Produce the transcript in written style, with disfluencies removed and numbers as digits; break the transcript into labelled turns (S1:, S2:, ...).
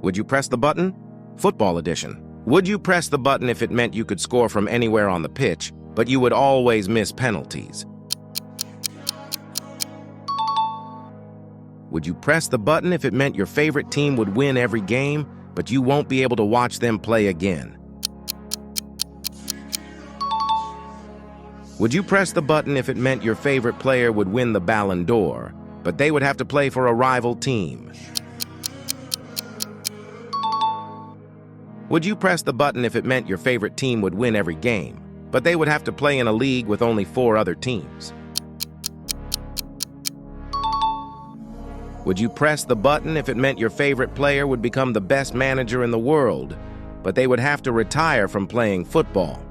S1: Would you press the button? Football edition. Would you press the button if it meant you could score from anywhere on the pitch, but you would always miss penalties? Would you press the button if it meant your favorite team would win every game, but you won't be able to watch them play again? Would you press the button if it meant your favorite player would win the Ballon d'Or, but they would have to play for a rival team? Would you press the button if it meant your favorite team would win every game, but they would have to play in a league with only 4 other teams? Would you press the button if it meant your favorite player would become the best manager in the world, but they would have to retire from playing football?